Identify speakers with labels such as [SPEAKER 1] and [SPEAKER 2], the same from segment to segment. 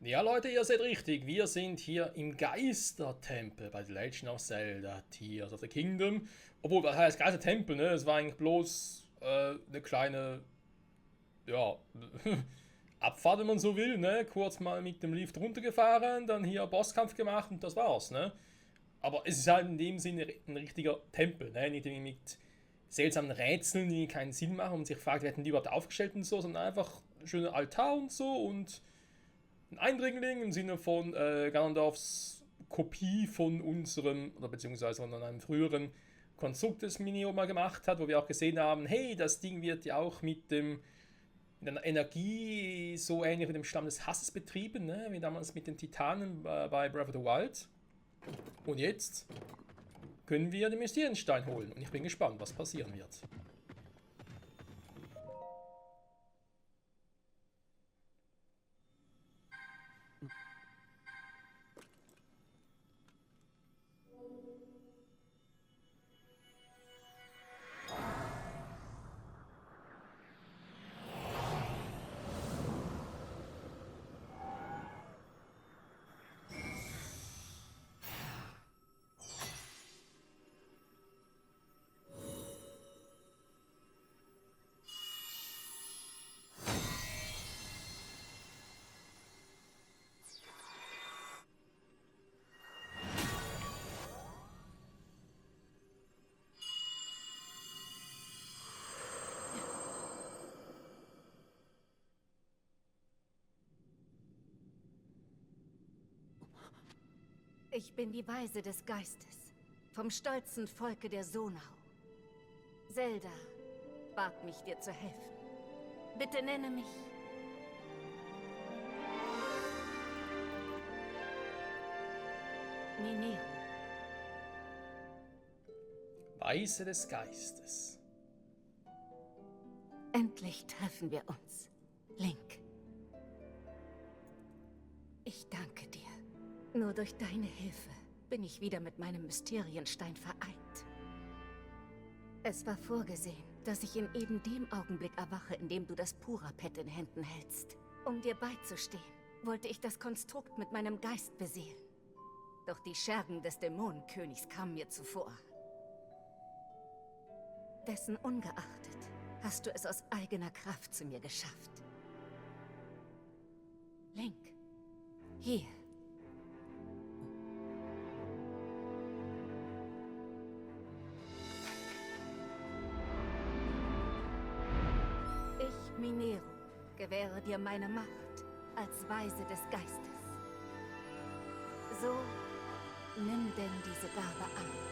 [SPEAKER 1] Ja, Leute, ihr seid richtig. Wir sind hier im Geistertempel bei The Legend of Zelda Tears of the Kingdom. Obwohl, was heißt Geistertempel, ne? Es war eigentlich bloß eine kleine, ja, Abfahrt, wenn man so will, ne? Kurz mal mit dem Lift runtergefahren, dann hier Bosskampf gemacht und das war's, ne? Aber es ist halt in dem Sinne ein richtiger Tempel, ne? Nicht irgendwie mit seltsamen Rätseln, die keinen Sinn machen und man sich fragt, wer hat denn die überhaupt aufgestellt und so, sondern einfach ein schöner Altar und so und ein Eindringling im Sinne von Ganondorfs Kopie von unserem, oder beziehungsweise von einem früheren Konstrukt, das Minio mal gemacht hat, wo wir auch gesehen haben, hey, das Ding wird ja auch mit einer Energie so ähnlich wie dem Stamm des Hasses betrieben, ne? Wie damals mit den Titanen bei Breath of the Wild. Und jetzt können wir den Mysterienstein holen und ich bin gespannt, was passieren wird.
[SPEAKER 2] Ich bin die Weise des Geistes, vom stolzen Volke der Sonau. Zelda bat mich, dir zu helfen. Bitte nenne mich Mineru.
[SPEAKER 1] Weise des Geistes.
[SPEAKER 2] Endlich treffen wir uns, Link. Ich danke dir. Nur durch deine Hilfe bin ich wieder mit meinem Mysterienstein vereint. Es war vorgesehen, dass ich in eben dem Augenblick erwache, in dem du das Purapet in Händen hältst. Um dir beizustehen, wollte ich das Konstrukt mit meinem Geist beseelen. Doch die Schergen des Dämonenkönigs kamen mir zuvor. Dessen ungeachtet hast du es aus eigener Kraft zu mir geschafft. Link, hier. Ich, Mineru, gewähre dir meine Macht als Weise des Geistes. So, nimm denn diese Gabe an.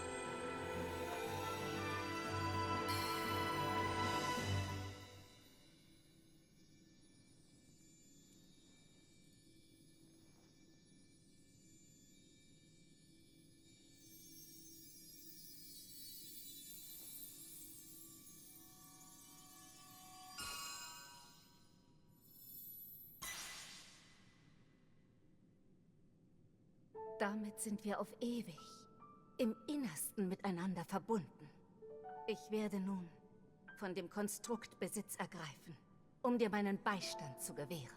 [SPEAKER 2] Damit sind wir auf ewig, im Innersten miteinander verbunden. Ich werde nun von dem Konstrukt Besitz ergreifen, um dir meinen Beistand zu gewähren.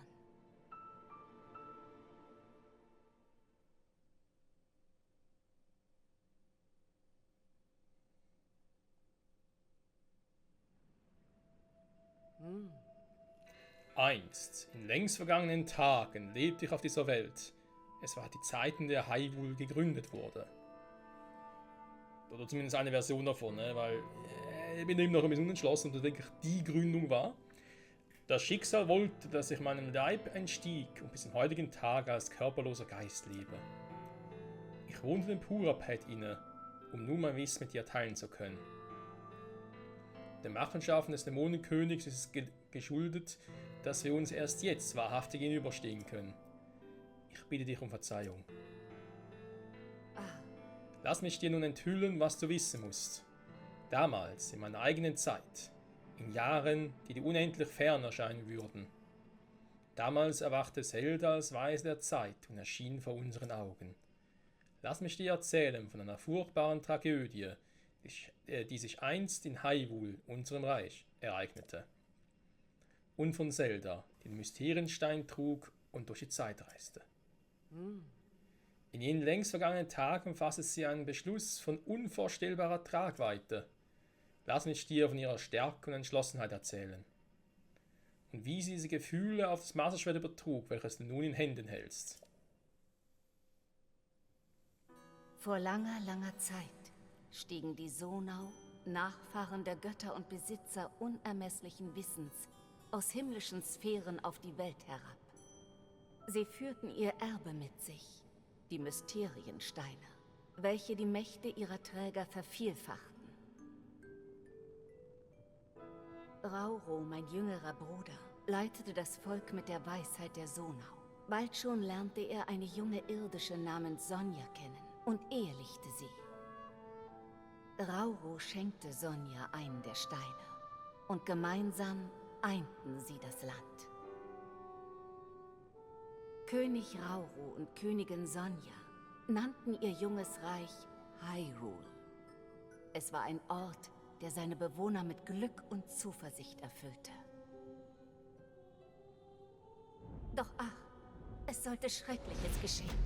[SPEAKER 1] Einst, in längst vergangenen Tagen, lebte ich auf dieser Welt. Es war die Zeit, in der Hyrule gegründet wurde. Oder zumindest eine Version davon, ne? Weil ich bin eben noch ein bisschen unentschlossen, ob das wirklich die Gründung war. Das Schicksal wollte, dass ich meinem Leib entstieg und bis zum heutigen Tag als körperloser Geist lebe. Ich wohnte dem Purapet inne, um nun mein Wissen mit dir teilen zu können. Den Machenschaften des Dämonenkönigs ist es geschuldet, dass wir uns erst jetzt wahrhaftig gegenüberstehen können. Ich bitte dich um Verzeihung. Lass mich dir nun enthüllen, was du wissen musst. Damals, in meiner eigenen Zeit, in Jahren, die dir unendlich fern erscheinen würden. Damals erwachte Zelda als Weise der Zeit und erschien vor unseren Augen. Lass mich dir erzählen von einer furchtbaren Tragödie, die sich einst in Hyrule, unserem Reich, ereignete. Und von Zelda, die den Mysterienstein trug, und durch die Zeit reiste. In jenen längst vergangenen Tagen fasste sie einen Beschluss von unvorstellbarer Tragweite. Lass mich dir von ihrer Stärke und Entschlossenheit erzählen. Und wie sie diese Gefühle auf das Masterschwert übertrug, welches du nun in Händen hältst.
[SPEAKER 2] Vor langer, langer Zeit stiegen die Sonau, Nachfahren der Götter und Besitzer unermesslichen Wissens, aus himmlischen Sphären auf die Welt herab. Sie führten ihr Erbe mit sich, die Mysteriensteine, welche die Mächte ihrer Träger vervielfachten. Rauro, mein jüngerer Bruder, leitete das Volk mit der Weisheit der Sonau. Bald schon lernte er eine junge Irdische namens Sonja kennen und ehelichte sie. Rauro schenkte Sonja einen der Steine und gemeinsam einten sie das Land. König Rauro und Königin Sonja nannten ihr junges Reich Hyrule. Es war ein Ort, der seine Bewohner mit Glück und Zuversicht erfüllte. Doch ach, es sollte Schreckliches geschehen.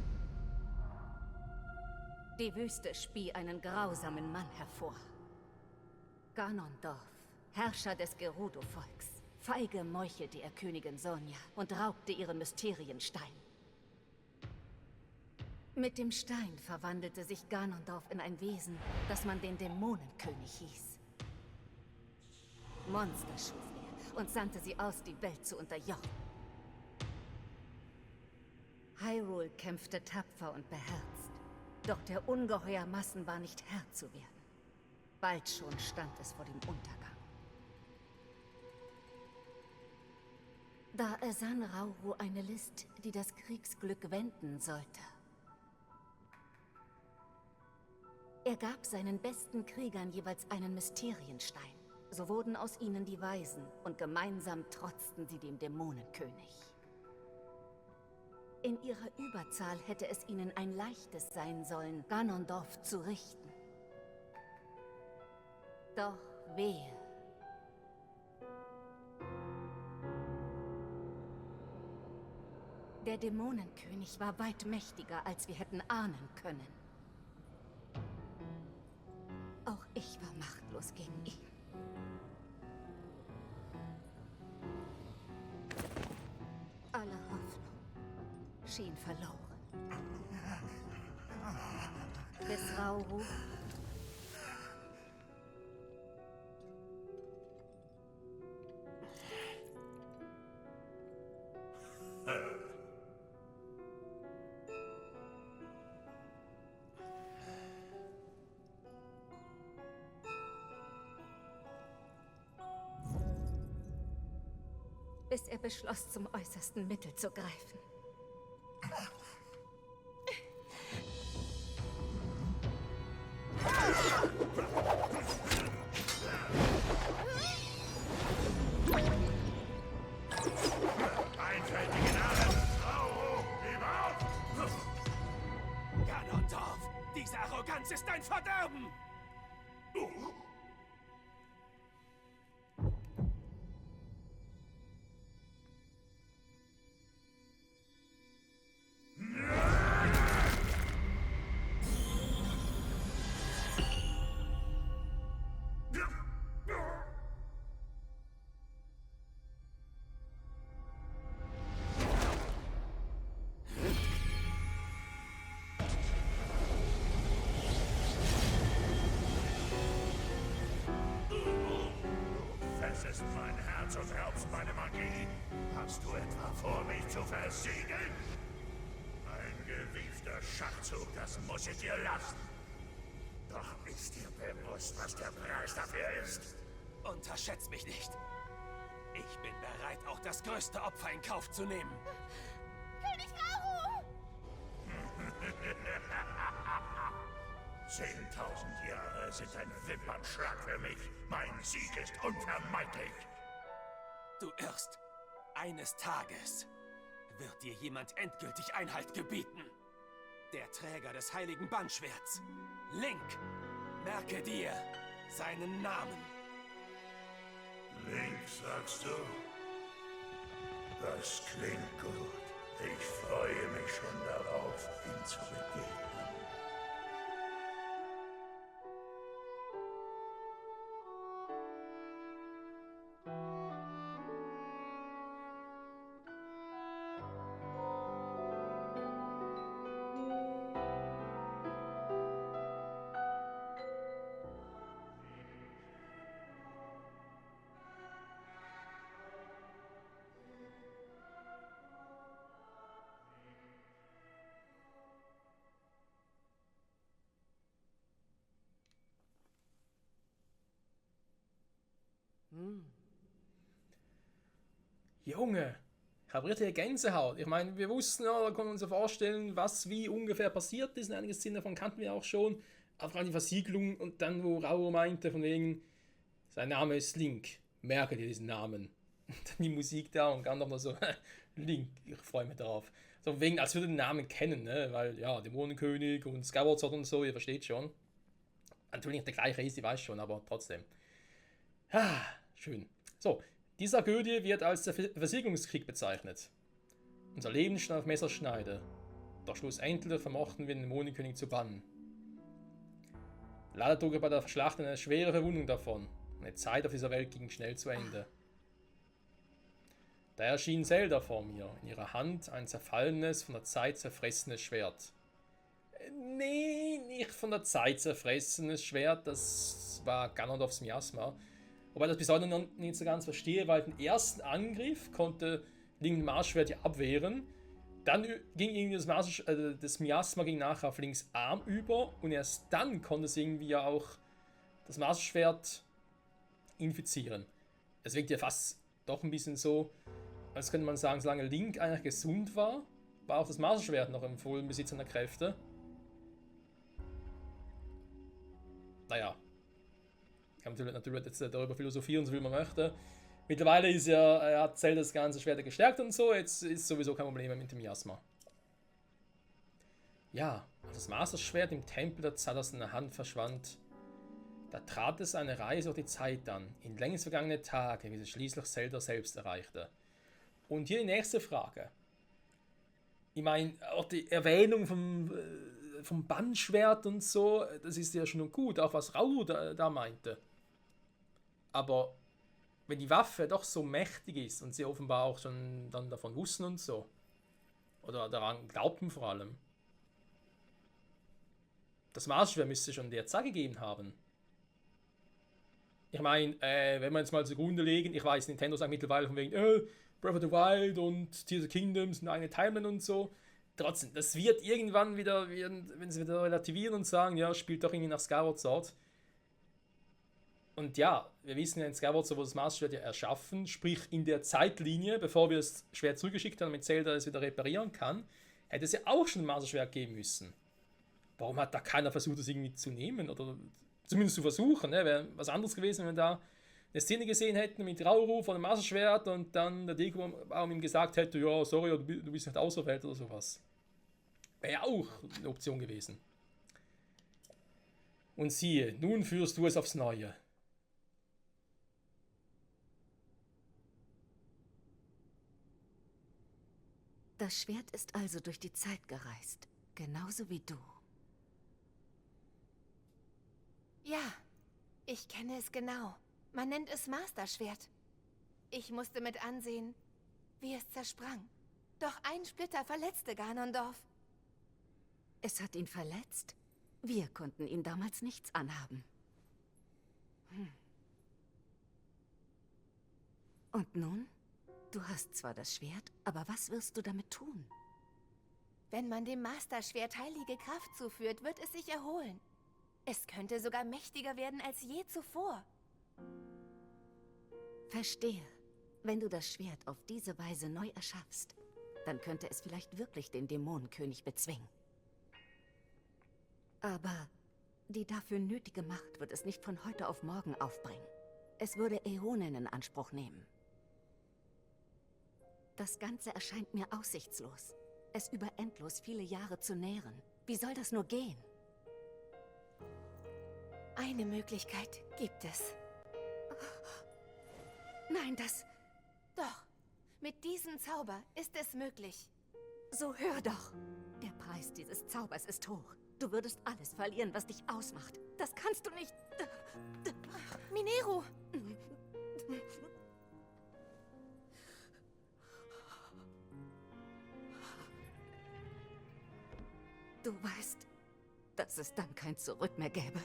[SPEAKER 2] Die Wüste spie einen grausamen Mann hervor. Ganondorf, Herrscher des Gerudo-Volks. Feige meuchelte er Königin Sonja und raubte ihren Mysterienstein. Mit dem Stein verwandelte sich Ganondorf in ein Wesen, das man den Dämonenkönig hieß. Monster schuf er und sandte sie aus, die Welt zu unterjochen. Hyrule kämpfte tapfer und beherzt, doch der ungeheuer Massen war nicht Herr zu werden. Bald schon stand es vor dem Untergang. Da ersann Rauro eine List, die das Kriegsglück wenden sollte. Er gab seinen besten Kriegern jeweils einen Mysterienstein. So wurden aus ihnen die Weisen und gemeinsam trotzten sie dem Dämonenkönig. In ihrer Überzahl hätte es ihnen ein leichtes sein sollen, Ganondorf zu richten. Doch wehe. Der Dämonenkönig war weit mächtiger, als wir hätten ahnen können. Auch ich war machtlos gegen ihn. Alle Hoffnung schien verloren. Bis Rauro bis er beschloss, zum äußersten Mittel zu greifen.
[SPEAKER 3] Einfältigen Armen! Rauro, gib auf! Ganondorf, diese Arroganz ist ein Verderben! Es ist mein Herz und raubst meine Magie. Hast du etwa vor, mich zu versiegeln? Ein gewiefter Schachzug, das muss ich dir lassen. Doch ist dir bewusst, was der Preis dafür ist? Unterschätz mich nicht. Ich bin bereit, auch das größte Opfer in Kauf zu nehmen.
[SPEAKER 4] König Rauro!
[SPEAKER 3] 10.000 Jahre sind ein Wimpernschlag für mich. Mein Sieg ist unvermeidlich. Du irrst. Eines Tages wird dir jemand endgültig Einhalt gebieten. Der Träger des heiligen Bandschwerts. Link. Merke dir seinen Namen. Link, sagst du? Das klingt gut. Ich freue mich schon darauf, ihm zu begegnen.
[SPEAKER 1] Junge, ich habe richtig Gänsehaut. Ich meine, wir wussten ja, da können wir uns ja vorstellen, was wie ungefähr passiert ist. Einige Szenen davon kannten wir auch schon. Aber vor allem die Versiegelung und dann, wo Raoul meinte, von wegen, sein Name ist Link. Merke dir diesen Namen. Und dann die Musik da und ganz nochmal so, Link, ich freue mich darauf. So wegen, als würde den Namen kennen, ne? Weil, ja, Dämonenkönig und Skyward Sword und so, ihr versteht schon. Natürlich nicht der gleiche ist, ich weiß schon, aber trotzdem. Ah, schön. So, diese Tragödie wird als der Versiegelungskrieg bezeichnet. Unser Leben stand auf Messerschneide. Doch schlussendlich vermochten wir den Dämonenkönig zu bannen. Leider trug er bei der Schlacht eine schwere Verwundung davon. Meine Zeit auf dieser Welt ging schnell zu Ende. Da erschien Zelda vor mir, in ihrer Hand ein zerfallenes, von der Zeit zerfressenes Schwert. Nee, nicht von der Zeit zerfressenes Schwert, das war Ganondorfs Miasma. Wobei ich das bis heute noch nicht so ganz verstehe, weil den ersten Angriff konnte Link mit Marschschwert ja abwehren. Dann ging irgendwie das Miasma ging nachher auf Links Arm über und erst dann konnte es irgendwie ja auch das Marschschwert infizieren. Es wirkt ja fast doch ein bisschen so, als könnte man sagen, solange Link eigentlich gesund war, war auch das Marschschwert noch im vollen Besitz seiner Kräfte. Naja. Kann man natürlich jetzt darüber philosophieren, so wie man möchte. Mittlerweile ist ja, hat Zelda das ganze Schwert gestärkt und so, jetzt ist sowieso kein Problem mehr mit dem Miasma. Ja, als das Masterschwert im Tempel der Zeit aus seiner Hand verschwand, da trat es eine Reise durch die Zeit an, in längst vergangene Tage, bis es schließlich Zelda selbst erreichte. Und hier die nächste Frage. Ich meine, auch die Erwähnung vom Bannschwert und so, das ist ja schon gut, auch was Raoul da meinte. Aber wenn die Waffe doch so mächtig ist und sie offenbar auch schon dann davon wussten und so, oder daran glaubten vor allem, das Masterschwert müsste schon der Zeit gegeben haben. Ich meine, wenn wir jetzt mal zugrunde legen, ich weiß, Nintendo sagt mittlerweile von wegen, Breath of the Wild und Tears of the Kingdom sind eine Timeline und so. Trotzdem, das wird irgendwann wieder, wenn sie wieder relativieren und sagen, ja, spielt doch irgendwie nach Skyward Sword. Und ja, wir wissen ja in Skyward Sword wurde das Masterschwert ja erschaffen, sprich in der Zeitlinie, bevor wir das Schwert zurückgeschickt haben, damit Zelda es wieder reparieren kann, hätte es ja auch schon ein Masterschwert geben müssen. Warum hat da keiner versucht, das irgendwie zu nehmen oder zumindest zu versuchen? Ne? Wäre was anderes gewesen, wenn wir da eine Szene gesehen hätten mit Rauru von dem Masterschwert und dann der Deko-Baum ihm gesagt hätte, ja, sorry, du bist nicht auserwählt oder sowas. Wäre ja auch eine Option gewesen. Und siehe, nun führst du es aufs Neue.
[SPEAKER 2] Das Schwert ist also durch die Zeit gereist, genauso wie du.
[SPEAKER 4] Ja, ich kenne es genau. Man nennt es Masterschwert. Ich musste mit ansehen, wie es zersprang. Doch ein Splitter verletzte Ganondorf.
[SPEAKER 2] Es hat ihn verletzt? Wir konnten ihm damals nichts anhaben. Und nun? Du hast zwar das Schwert, aber was wirst du damit tun?
[SPEAKER 4] Wenn man dem Masterschwert heilige Kraft zuführt, wird es sich erholen. Es könnte sogar mächtiger werden als je zuvor.
[SPEAKER 2] Verstehe. Wenn du das Schwert auf diese Weise neu erschaffst, dann könnte es vielleicht wirklich den Dämonenkönig bezwingen. Aber die dafür nötige Macht wird es nicht von heute auf morgen aufbringen. Es würde Äonen in Anspruch nehmen. Das Ganze erscheint mir aussichtslos. Es über endlos viele Jahre zu nähren. Wie soll das nur gehen?
[SPEAKER 4] Eine Möglichkeit gibt es.
[SPEAKER 2] Nein, das...
[SPEAKER 4] Doch, mit diesem Zauber ist es möglich.
[SPEAKER 2] So hör doch. Der Preis dieses Zaubers ist hoch. Du würdest alles verlieren, was dich ausmacht. Das kannst du nicht...
[SPEAKER 4] Mineru!
[SPEAKER 2] Du weißt, dass es dann kein Zurück mehr gäbe.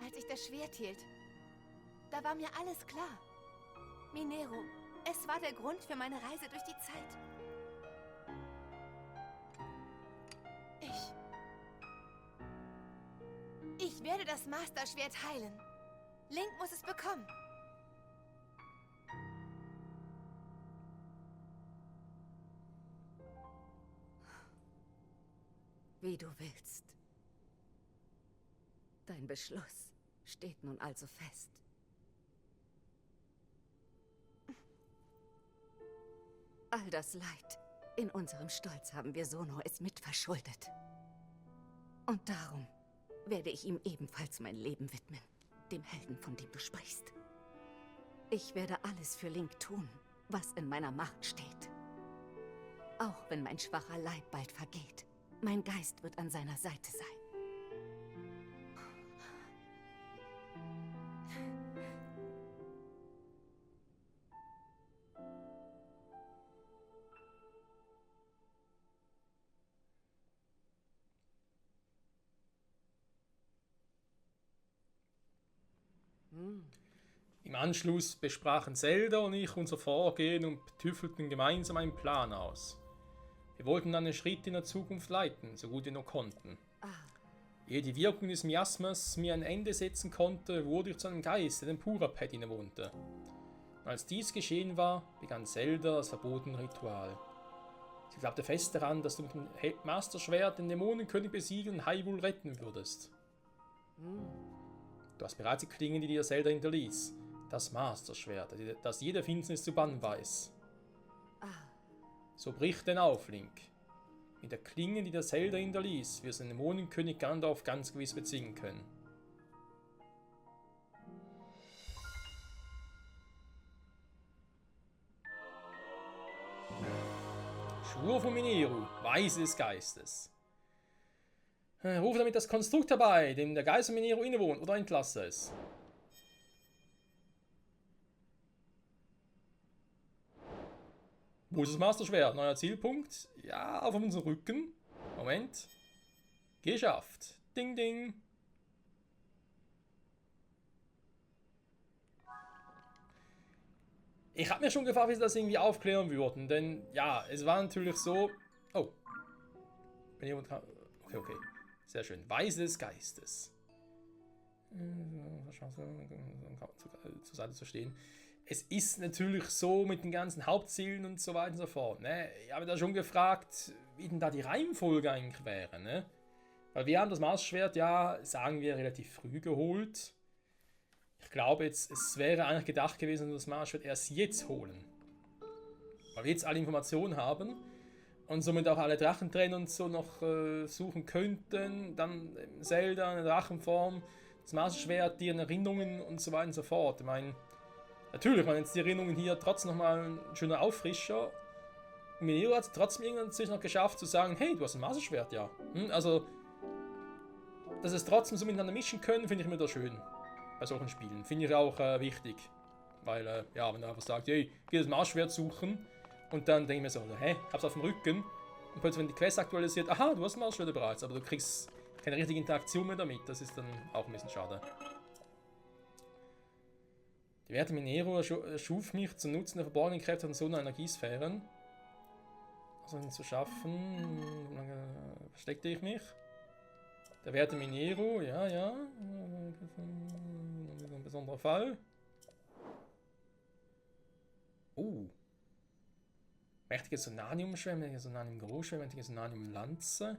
[SPEAKER 4] Als ich das Schwert hielt, da war mir alles klar. Mineru, es war der Grund für meine Reise durch die Zeit. Ich werde das Master-Schwert heilen. Link muss es bekommen.
[SPEAKER 2] Wie du willst. Dein Beschluss steht nun also fest. All das Leid in unserem Stolz haben wir Sono es mitverschuldet. Und darum werde ich ihm ebenfalls mein Leben widmen, dem Helden, von dem du sprichst. Ich werde alles für Link tun, was in meiner Macht steht. Auch wenn mein schwacher Leib bald vergeht, mein Geist wird an seiner Seite sein.
[SPEAKER 1] Im Anschluss besprachen Zelda und ich unser Vorgehen und tüffelten gemeinsam einen Plan aus. Wir wollten dann einen Schritt in der Zukunft leiten, so gut wir nur konnten. Ehe die Wirkung des Miasmas mir ein Ende setzen konnte, wurde ich zu einem Geist, der den Purapet innewohnte. Und als dies geschehen war, begann Zelda das verbotene Ritual. Sie glaubte fest daran, dass du mit dem Masterschwert den Dämonenkönig besiegen und Hyrule retten würdest. Du hast bereits die Klinge, die dir Zelda hinterließ. Das Masterschwert, das jede Finsternis zu bannen weiß. So brich denn auf, Link. Mit der Klinge, die der Zelda hinterließ, wirst du den Dämonenkönig Gandalf ganz gewiss bezwingen können. Schwur von Mineru, Weise des Geistes. Rufe damit das Konstrukt herbei, dem der Geist von Mineru innewohnt, oder entlasse es. Wo ist das Masterschwert? Neuer Zielpunkt? Ja, auf unserem Rücken. Moment. Geschafft. Ding, ding. Ich habe mir schon gefragt, wie sie das irgendwie aufklären würden, denn ja, es war natürlich so... Oh. Wenn jemand... Okay. Sehr schön. Weise des Geistes. Zur Seite zu stehen. Es ist natürlich so mit den ganzen Hauptzielen und so weiter und so fort. Ne? Ich habe da schon gefragt, wie denn da die Reihenfolge eigentlich wäre. Ne? Weil wir haben das Masterschwert ja, sagen wir, relativ früh geholt. Ich glaube jetzt, es wäre eigentlich gedacht gewesen, dass wir das Masterschwert erst jetzt holen. Weil wir jetzt alle Informationen haben und somit auch alle Drachentränen und so noch suchen könnten. Dann Zelda, eine Drachenform, das Masterschwert, die Erinnerungen und so weiter und so fort. Ich meine, natürlich waren jetzt die Erinnerungen hier trotzdem nochmal ein schöner Auffrischer. Und Mineru hat es trotzdem irgendwann noch geschafft zu sagen, hey, du hast ein Masterschwert, ja. Also, dass es trotzdem so miteinander mischen können, finde ich mir da schön. Bei solchen Spielen. Finde ich auch wichtig. Weil, ja, wenn er einfach sagt, hey, geh das Masterschwert suchen. Und dann denke ich mir so, hä, hab's auf dem Rücken. Und plötzlich, wenn die Quest aktualisiert, aha, du hast ein Masterschwert bereits, aber du kriegst keine richtige Interaktion mehr damit. Das ist dann auch ein bisschen schade. Die Werte Mineru schuf mich zum Nutzen der verborgenen Kräfte von so einer Energiesphären. Also ihn zu schaffen, versteckte ich mich. Der Werte Mineru, ja. Ein besonderer Fall. Mächtiges Sonanium-Schwert, mächtiges Sonanium-Großschwert, mächtiges Sonanium-Lanze.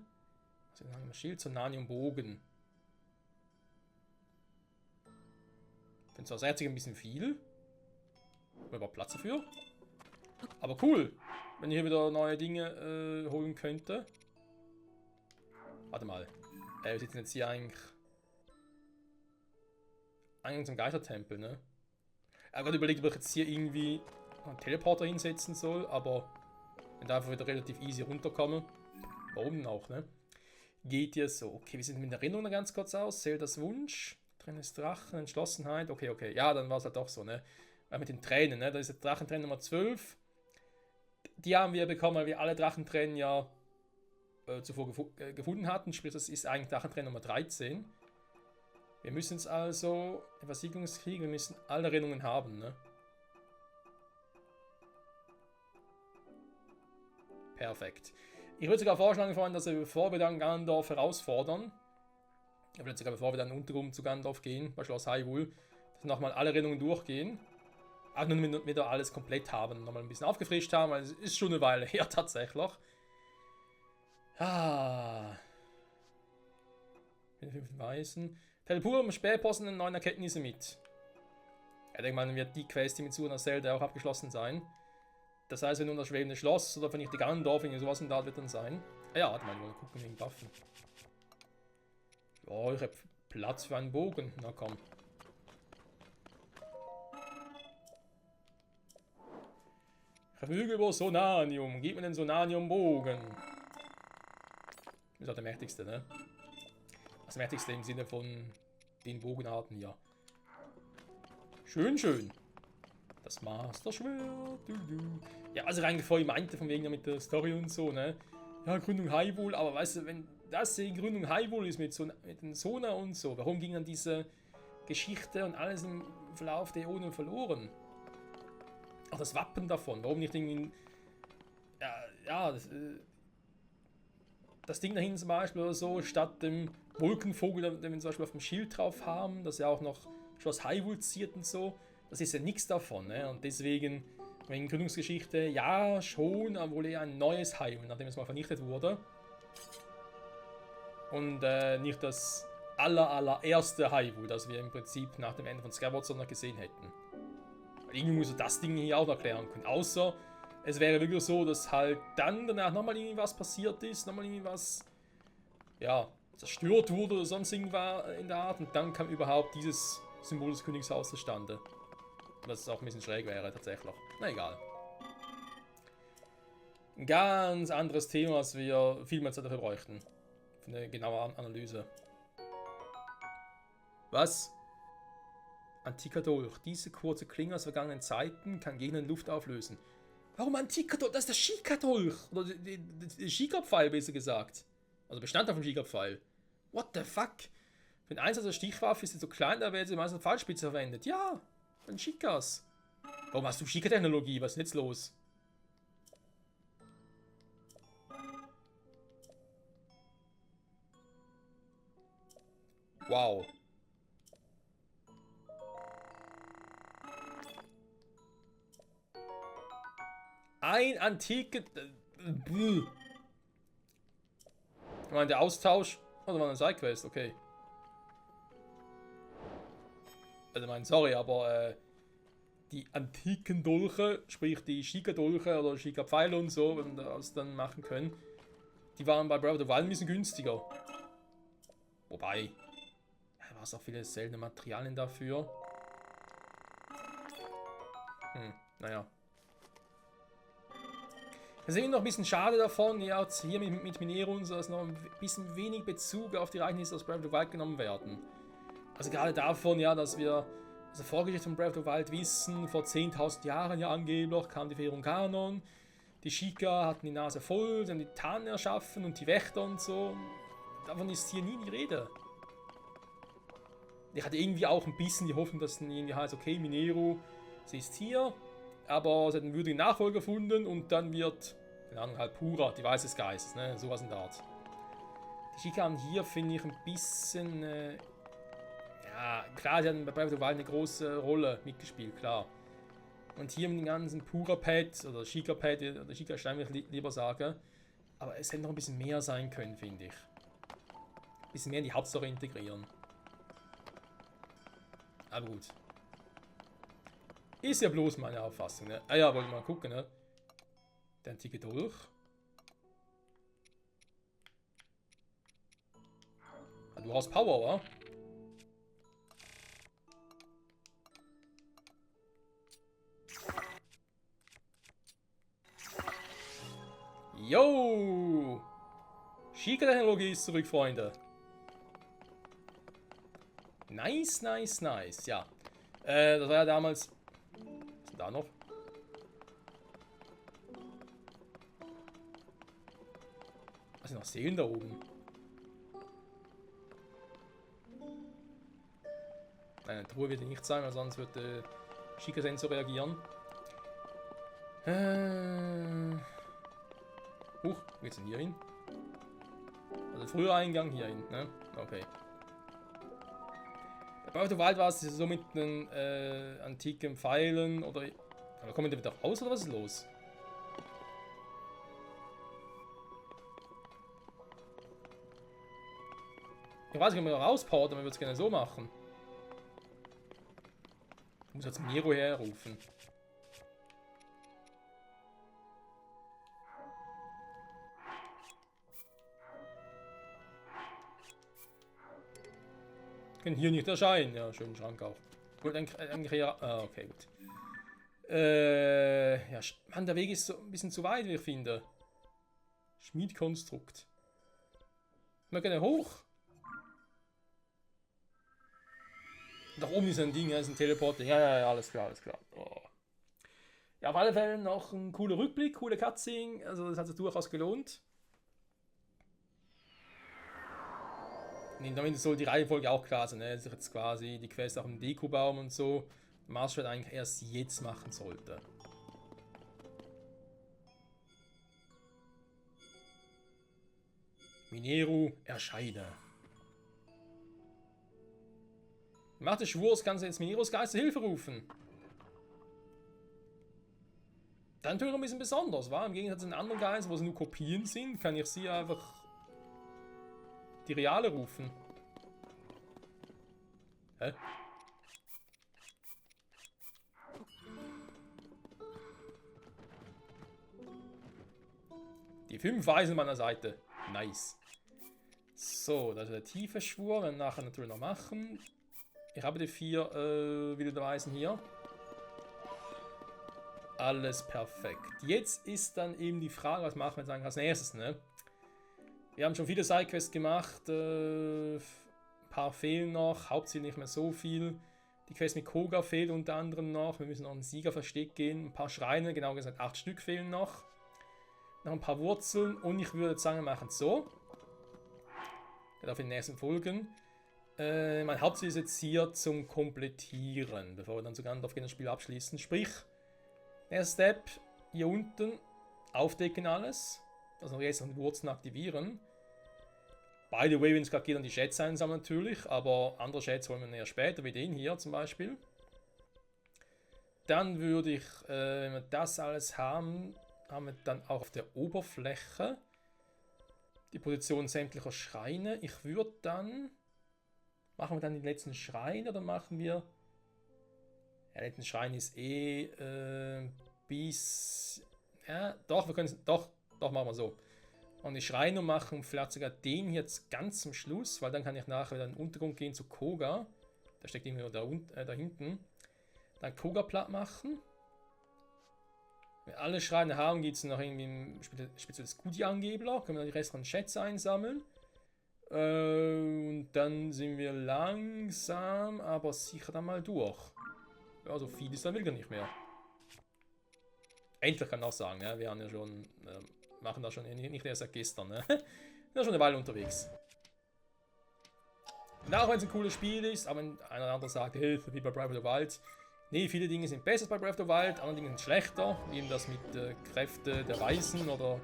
[SPEAKER 1] Sonanium-Schild, Sonanium-Bogen. Ich finde zwar 60 ein bisschen viel. Aber überhaupt Platz dafür. Aber cool, wenn ich hier wieder neue Dinge holen könnte. Warte mal. Wir sitzen jetzt hier eigentlich zum Geistertempel, ne? Ich habe gerade überlegt, ob ich jetzt hier irgendwie einen Teleporter hinsetzen soll, aber wenn da einfach wieder relativ easy runterkommen, warum denn auch, ne? Geht ja so. Okay, wie sieht mit der Erinnerung noch ganz kurz aus? Zeldas Wunsch, Tränen des Drachen, Entschlossenheit. Okay, okay. Ja, dann war es halt doch so, ne? Weil mit den Tränen, ne? Da ist der Drachentränen Nummer 12. Die haben wir bekommen, weil wir alle Drachentränen ja zuvor gefunden hatten. Sprich, das ist eigentlich Drachentränen Nummer 13. Wir müssen es also, der Versiegelungskrieg, wir müssen alle Erinnerungen haben, ne? Perfekt. Ich würde sogar vorschlagen, Freunde, dass wir, bevor wir dann Ganondorf herausfordern, ich würde sogar, bevor wir dann unterum zu Ganondorf gehen, bei Schloss Hyrule, dass wir nochmal alle Erinnerungen durchgehen. Auch nur damit wir alles komplett haben, nochmal ein bisschen aufgefrischt haben, weil es ist schon eine Weile her tatsächlich. Ah. Mit den 5 Weisen. Telepur im Spähposten und 9 Erkenntnisse mit. Ich denke mal, dann wird die Quest, die mit Suana Zelda auch abgeschlossen sein. Das heißt, wenn nun das schwebende Schloss oder wenn ich die Ganondorf, irgendwie sowas in der Art wird dann sein. Ah ja, warte mal, wir gucken wegen Waffen. Oh, ich habe Platz für einen Bogen. Na komm. Verfüge über Sonanium. Gib mir den Sonanium-Bogen. Das ist auch der mächtigste, ne? Das mächtigste im Sinne von den Bogenarten hier. Schön, schön. Das Master-Schwert. Ja, also rein bevor ich meinte, von wegen mit der Story und so, ne? Ja, Gründung Hyrule, aber weißt du, wenn das die Gründung Hyrule ist mit den Sona und so, warum ging dann diese Geschichte und alles im Verlauf der Äonen verloren? Auch das Wappen davon, warum nicht irgendwie. Ja, das Ding da hinten zum Beispiel oder so, statt dem Wolkenvogel, den wir zum Beispiel auf dem Schild drauf haben, das ja auch noch Schloss Hyrule ziert und so. Das ist ja nichts davon, ne? Und deswegen, wegen Gründungsgeschichte, ja, schon, aber wohl eher ein neues Hyrule, nachdem es mal vernichtet wurde. Und nicht das allererste Hyrule, das wir im Prinzip nach dem Ende von Skyward Sword noch gesehen hätten. Irgendwie muss er das Ding hier auch noch klären können. Außer, es wäre wirklich so, dass halt dann danach nochmal irgendwas passiert ist, nochmal irgendwas, ja, zerstört wurde oder sonst irgendwas in der Art. Und dann kam überhaupt dieses Symbol des Königshauses zustande. Was auch ein bisschen schräg wäre, tatsächlich. Na egal. Ein ganz anderes Thema, was wir viel mehr Zeit dafür bräuchten. Für eine genaue Analyse. Was? Antiker Dolch. Diese kurze Klinge aus vergangenen Zeiten kann Gegner in Luft auflösen. Warum Antiker Dolch? Das ist der Shika-Dolch. Oder der Shika-Pfeil, besser gesagt. Also Bestandteil vom Shika-Pfeil. What the fuck? Für den Einsatz der Stichwaffe ist sie so klein, da wird sie meistens Pfeilspitze verwendet. Ja, von Shikas. Warum hast du Shika-Technologie? Was ist denn jetzt los? Wow. Ein antike. Ich meine, der Austausch. Oder war eine Sidequest, okay. Also, ich meine, sorry, aber die antiken Dolche, sprich die Shika-Dolche oder Shika-Pfeile und so, wenn wir das dann machen können, die waren bei Breath of the Wild ein bisschen günstiger. Wobei, da war es auch viele seltene Materialien dafür. Naja. Das ist irgendwie noch ein bisschen schade davon, ja, hier mit Minero und so, dass noch ein bisschen wenig Bezug auf die Ereignisse aus Breath of the Wild genommen werden. Also gerade davon, ja, dass wir aus der Vorgeschichte von Breath of the Wild wissen, vor 10.000 Jahren ja angeblich kam die Verehrung Ganon, die Shika hatten die Nase voll, sie haben die Tarnen erschaffen und die Wächter und so. Davon ist hier nie die Rede. Ich hatte irgendwie auch ein bisschen die Hoffnung, dass dann irgendwie heißt, okay, Minero, sie ist hier, aber sie hat einen würdigen Nachfolger gefunden und dann wird, keine Ahnung, halt Pura, die Weise des Geistes, ne, sowas in der Art. Die Shika haben hier, finde ich, ein bisschen, ja, klar, sie hatten bei Breath of the Wild eine große Rolle mitgespielt, klar. Und hier mit dem ganzen Pura-Pad, oder Shika-Pad, oder Shika-Stein, wie ich lieber sage, aber es hätte noch ein bisschen mehr sein können, finde ich. Ein bisschen mehr in die Hauptstory integrieren. Aber gut. Ist ja bloß meine Auffassung, ne? Ah ja, wollen wir mal gucken, ne? Der antike Dolch. Ah, du hast Power, wa? Yo! Shika-Technologie ist zurück, Freunde. Nice, nice, nice. Ja. Das war ja damals... Was ist da noch? Was sind noch Seelen da oben? Nein, eine Truhe wird nicht sein, weil sonst wird Shika-Sensor reagieren. Huch, wo geht's denn hier hin? Also früher Eingang hier hin, ne? Okay. Bei Breath of the Wild war es so mit den antiken Pfeilen oder... Aber kommen die wieder raus oder was ist los? Ich weiß nicht, ob wir rauspowern, aber wir würden es gerne so machen. Ich muss jetzt Nero herrufen. Können hier nicht erscheinen. Ja, schönen Schrank auch. Gut, eigentlich hier. Ah, okay, gut. Ja, Mann, der Weg ist so ein bisschen zu weit, wie ich finde. Schmiedkonstrukt. Wir können hoch. Da oben ist ein Ding, das ist ein Teleporter. Ja, alles klar, alles klar. Oh. Ja, auf alle Fälle noch ein cooler Rückblick, coole Cutscene. Also, das hat sich durchaus gelohnt. Und damit soll die Reihenfolge auch klar sein, ne? Dass ich jetzt quasi die Quest auch im Dekobaum und so Marschwert eigentlich erst jetzt machen sollte. Mineru, erscheine. Macht des Schwurs, kannst du jetzt Mineros Geist zur Hilfe rufen. Dann natürlich ein bisschen besonders, war? Im Gegensatz zu den anderen Geistern, wo es nur Kopien sind, kann ich sie einfach die reale rufen. Hä? Die 5 Weisen meiner Seite. Nice. So, das ist der tiefe Schwur. Werden wir nachher natürlich noch machen. Ich habe die 4 wilden Weisen hier. Alles perfekt. Jetzt ist dann eben die Frage, was machen wir jetzt eigentlich als nächstes, ne? Wir haben schon viele Sidequests gemacht. Ein paar fehlen noch. Hauptsächlich nicht mehr so viel. Die Quest mit Koga fehlt unter anderem noch. Wir müssen noch in den Siegerversteck gehen. Ein paar Schreine, genau gesagt 8 Stück fehlen noch. Noch ein paar Wurzeln. Und ich würde sagen, wir machen es so. Geht auf den nächsten Folgen. Mein Hauptziel ist jetzt hier zum Komplettieren, bevor wir dann sogar auf das Spiel abschließen. Sprich, erster Step, hier unten, aufdecken alles. Also jetzt noch die Wurzeln aktivieren. By the way, wenn es gerade geht, dann die Schätze einsammeln natürlich, aber andere Schätze wollen wir eher später, wie den hier zum Beispiel. Dann würde ich, wenn wir das alles haben, haben wir dann auch auf der Oberfläche die Position sämtlicher Schreine. Ich würde dann... Machen wir dann den letzten Schrein oder machen wir... Ja, der letzte Schrein ist bis... Ja, doch, wir können es... Doch, machen wir so. Und die Schreine machen vielleicht sogar den hier jetzt ganz zum Schluss, weil dann kann ich nachher wieder in den Untergrund gehen zu Koga. Da steckt irgendwie da hinten. Dann Koga platt machen. Wenn wir alle Schreine haben, gibt es noch irgendwie ein spezielles Goodie-Angebler. Können wir dann die restlichen Schätze einsammeln. Und dann sind wir langsam, aber sicher dann mal durch. Ja, so viel ist dann wieder nicht mehr. Endlich kann ich auch sagen, ne? Wir haben ja schon, machen das schon nicht erst seit gestern, ne? Sind ja schon eine Weile unterwegs. Und auch wenn es ein cooles Spiel ist, aber wenn einer oder andere sagt, hey, wie bei Breath of the Wild. Nee, viele Dinge sind besser bei Breath of the Wild, andere Dinge sind schlechter, wie eben das mit Kräfte der Weisen oder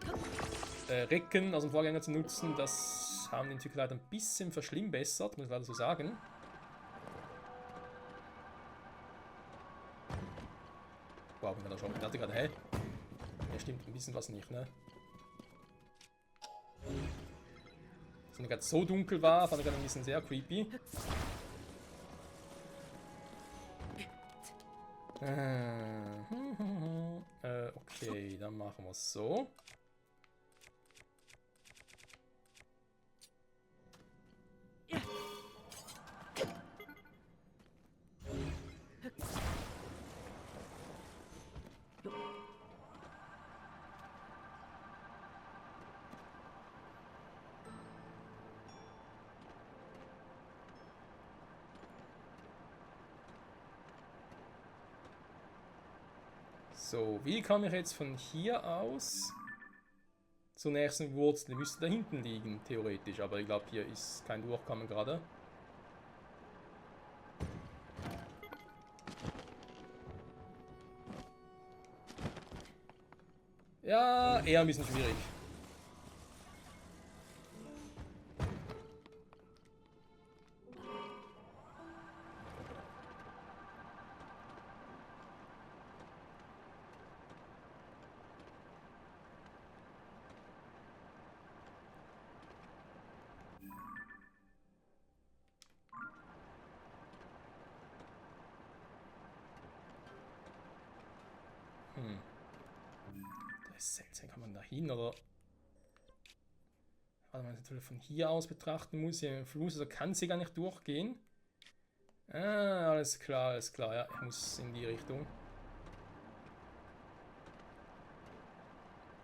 [SPEAKER 1] Recken aus dem Vorgänger zu nutzen. Das haben die Entwickler leider ein bisschen verschlimmbessert, muss ich leider so sagen. Wow, bin da schon. Ich dachte gerade, hä? Ja, stimmt, ein bisschen was nicht, ne? Dass es gerade so dunkel war, fand ich gerade ein bisschen sehr creepy. Okay, dann machen wir es so. So, wie komme ich jetzt von hier aus zur nächsten Wurzel? Die müsste da hinten liegen, theoretisch. Aber ich glaube, hier ist kein Durchkommen gerade. Ja, eher ein bisschen schwierig. Das ist seltsam, kann man da hin oder? Also man natürlich von hier aus betrachten muss, hier im Fluss, also kann sie gar nicht durchgehen. Ah, alles klar, ja, ich muss in die Richtung.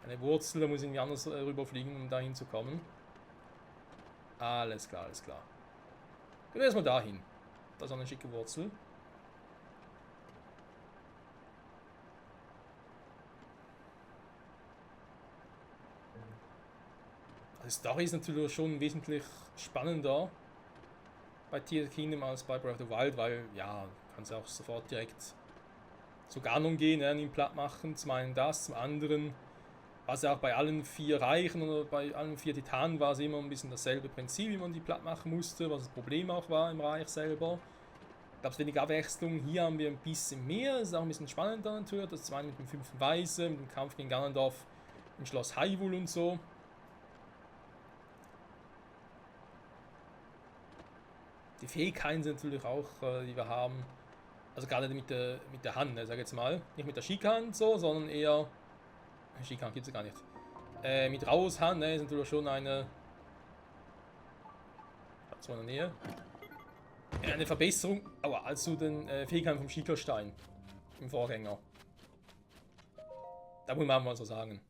[SPEAKER 1] Eine Wurzel, da muss ich irgendwie anders rüberfliegen, um da hinzukommen. Alles klar, alles klar. Gehen wir erstmal dahin. Da ist auch eine schicke Wurzel. Die Story ist natürlich schon wesentlich spannender bei Tears of the Kingdom als bei Breath of the Wild, weil, ja, kannst du auch sofort direkt zu Ganon gehen, ihn platt machen. Zum einen das, zum anderen, was ja auch bei allen 4 Reichen oder bei allen 4 Titanen war es immer ein bisschen dasselbe Prinzip, wie man die platt machen musste, was das Problem auch war im Reich selber. Ich glaube, es wenig Abwechslung. Hier haben wir ein bisschen mehr, ist auch ein bisschen spannender natürlich. Das zweite mit dem 5. Weise, mit dem Kampf gegen Ganondorf im Schloss Hyrule und so. Die Fähigkeiten sind natürlich auch, die wir haben, also gerade mit der Hand, sag ich jetzt mal, nicht mit der Schickhand so, sondern eher, Schickhand gibt es gar nicht, mit Raus Hand, ist natürlich schon eine, so in der Nähe, eine Verbesserung, aber als zu den Fähigkeiten vom Schickerstein, im Vorgänger. Da muss man mal so sagen.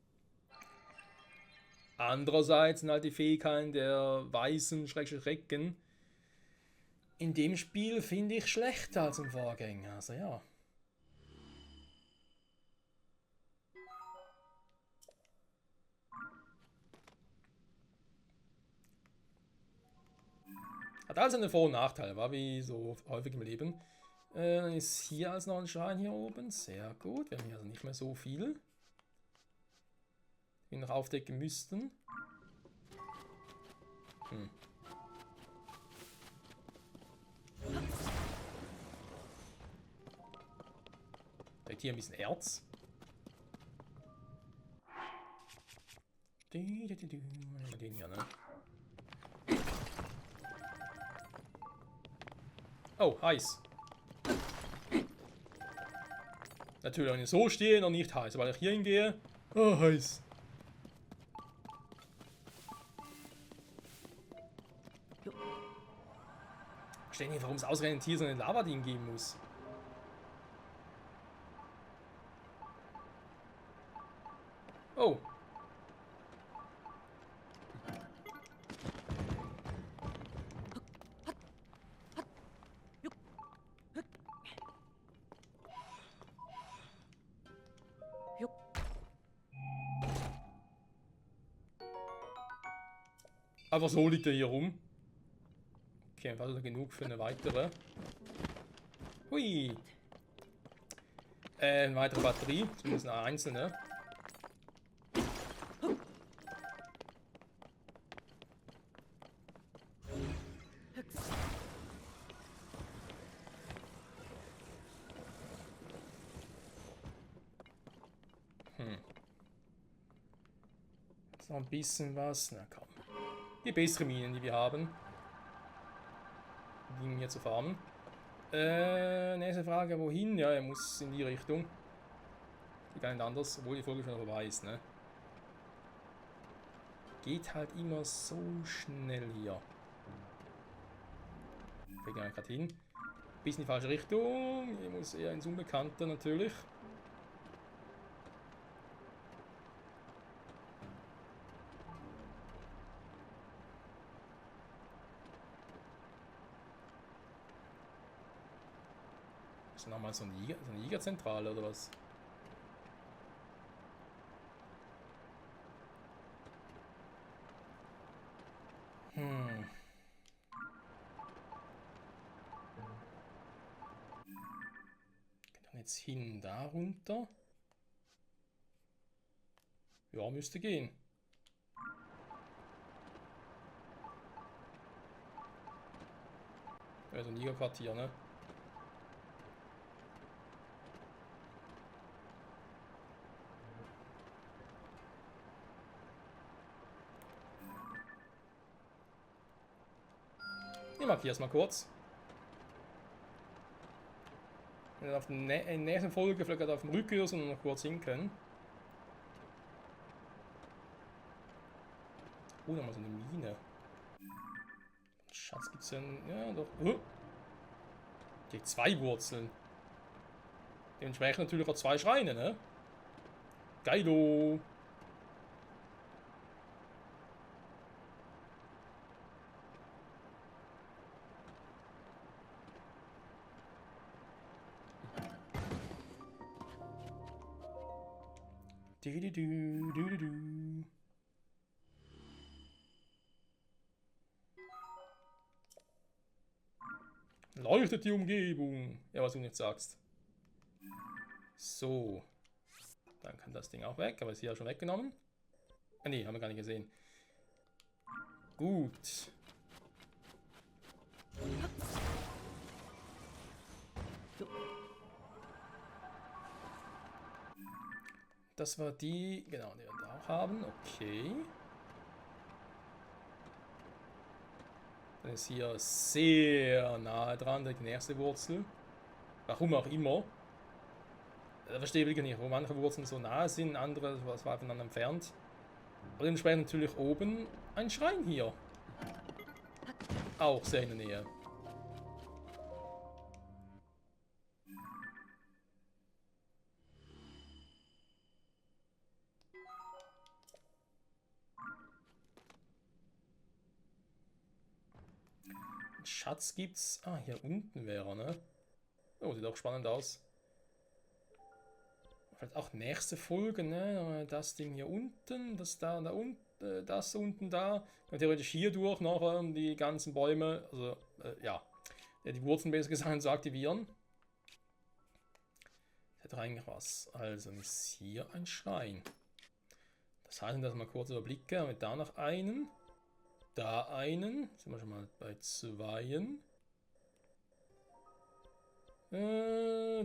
[SPEAKER 1] Andererseits sind halt die Fähigkeiten der weißen Recken in dem Spiel, finde ich, schlechter als im Vorgänger. Also ja. Hat also einen Vor- und Nachteil, war wie so häufig im Leben. Dann ist hier also noch ein Schrein hier oben. Sehr gut. Wir haben hier also nicht mehr so viel. Die wir noch aufdecken müssten. Direkt hier ein bisschen Erz. Den hier, ne? Oh, heiß. Natürlich, wenn ich so stehe, noch nicht heiß. Weil ich hier hingehe. Oh, heiß. Ich verstehe nicht, warum es ausgerechnet hier so eine Lava-Ding geben muss. Oh. Einfach so liegt er hier rum. Okay, einfach also genug für eine weitere. Hui. Eine weitere Batterie, zumindest eine einzelne. Jetzt noch ein bisschen was. Na komm. Die besseren Minen, die wir haben. Die hier zu farmen. Nächste Frage, wohin? Ja, er muss in die Richtung. Gar nicht anders, obwohl die Folge schon vorbei ist, ne? Geht halt immer so schnell hier. Kriegen wir gerade hin. Bisschen in die falsche Richtung. Hier muss eher ins Unbekannte natürlich. Ist nochmal so eine Jägerzentrale oder was? geht's hin da runter. Ja, müsste gehen. Also ein Liga-Quartier, ne? Ich markiere es mal kurz. Und auf in der nächsten Folge vielleicht auf dem Rückkurs und noch kurz hin können. Oh, nochmal so eine Mine. Schatz, gibt's denn. Ja, doch. Die 2 Wurzeln. Dementsprechend natürlich auch 2 Schreine, ne? Geilo! Du. Leuchtet die Umgebung. Ja, was du nicht sagst. So. Dann kann das Ding auch weg, aber ist hier schon weggenommen. Ah ne, haben wir gar nicht gesehen. Gut. Das war die, genau, die wir da auch haben. Okay. Dann ist hier sehr nahe dran, die nächste Wurzel. Warum auch immer. Da verstehe ich wirklich nicht, wo manche Wurzeln so nahe sind, andere was weit voneinander entfernt. Aber dementsprechend natürlich oben ein Schrein hier. Auch sehr in der Nähe. Schatz gibt's. Ah, hier unten wäre er, ne? Oh, sieht auch spannend aus. Vielleicht auch nächste Folge, ne? Das Ding hier unten, das da unten, das unten da. Und theoretisch hier durch noch die ganzen Bäume, also, ja. Die Wurzeln besser gesagt zu aktivieren. Das hätte doch eigentlich was. Also ist hier ein Schrein. Das heißt, dass wir mal kurz überblicken. Haben wir da noch einen. Da einen. Sind wir schon mal bei 2.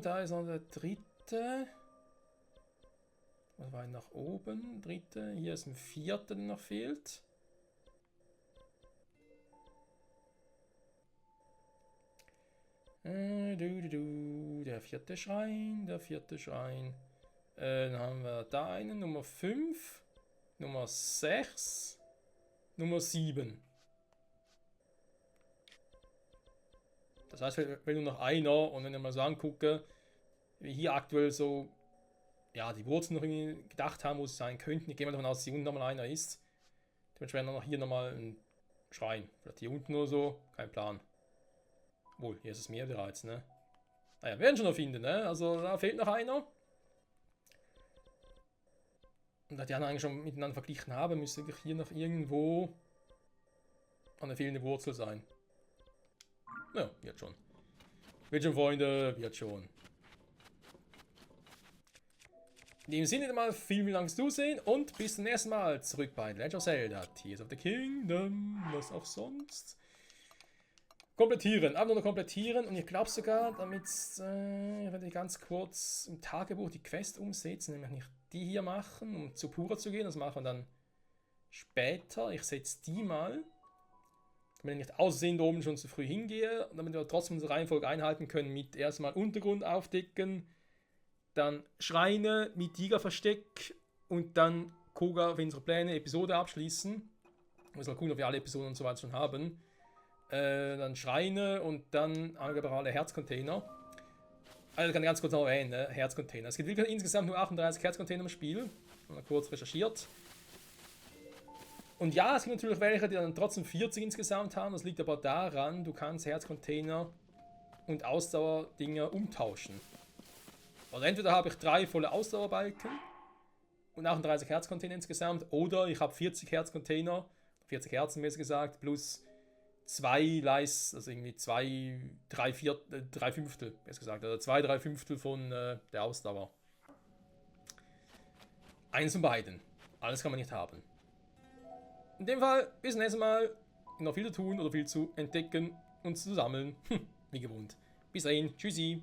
[SPEAKER 1] Da ist noch der 3. Was war nach oben? 3. Hier ist ein 4, der noch fehlt. Der 4. Schrein. Der 4. Schrein. Dann haben wir da einen. Nummer 5. Nummer 6. Nummer 7. Das heißt, wenn nur noch einer und wenn ich mal so angucke, wie hier aktuell so, ja, die Wurzeln noch irgendwie gedacht haben, wo sie sein könnten. Ich gehe mal davon aus, dass hier unten nochmal einer ist. Dementsprechend noch hier nochmal ein Schrein. Vielleicht hier unten oder so, kein Plan. Wohl, hier ist es mehr bereits, ne? Naja, wir werden schon noch finden, ne? Also da fehlt noch einer. Und da die anderen eigentlich schon miteinander verglichen haben, müsste hier noch irgendwo eine fehlende Wurzel sein. Ja, wird schon. Wird schon, Freunde, wird schon. In dem Sinne mal vielen Dank fürs Zusehen und bis zum nächsten Mal zurück bei Legend of Zelda Tears of the Kingdom, was auch sonst. Komplettieren, einfach nur komplettieren und ich glaube sogar, damit ich werde ganz kurz im Tagebuch die Quest umsetzen, nämlich nicht die hier machen, um zu Pura zu gehen, das machen wir dann später. Ich setze die mal, damit ich nicht aussehen da oben schon zu früh hingehe, damit wir trotzdem unsere Reihenfolge einhalten können mit erstmal Untergrund aufdecken, dann Schreine mit Tigerversteck und dann Koga für unsere Pläne, Episode abschließen. Ich muss mal gucken, ob wir alle Episoden und so weiter schon haben. Dann Schreine und dann alle Herzcontainer. Also kann ich ganz kurz noch erwähnen, ne? Herzcontainer. Es gibt wirklich insgesamt nur 38 Herzcontainer im Spiel. Mal kurz recherchiert. Und ja, es gibt natürlich welche, die dann trotzdem 40 insgesamt haben. Das liegt aber daran, du kannst Herzcontainer und Ausdauerdinger umtauschen. Also entweder habe ich 3 volle Ausdauerbalken und 38 Herzcontainer insgesamt, oder ich habe 40 Herzcontainer, 40 Herzen mehr gesagt, plus also irgendwie 3 Fünftel, besser gesagt, also 3 Fünftel von der Ausdauer. Eins von beiden. Alles kann man nicht haben. In dem Fall, bis zum nächsten Mal. Noch viel zu tun oder viel zu entdecken und zu sammeln. Wie gewohnt. Bis dahin, tschüssi.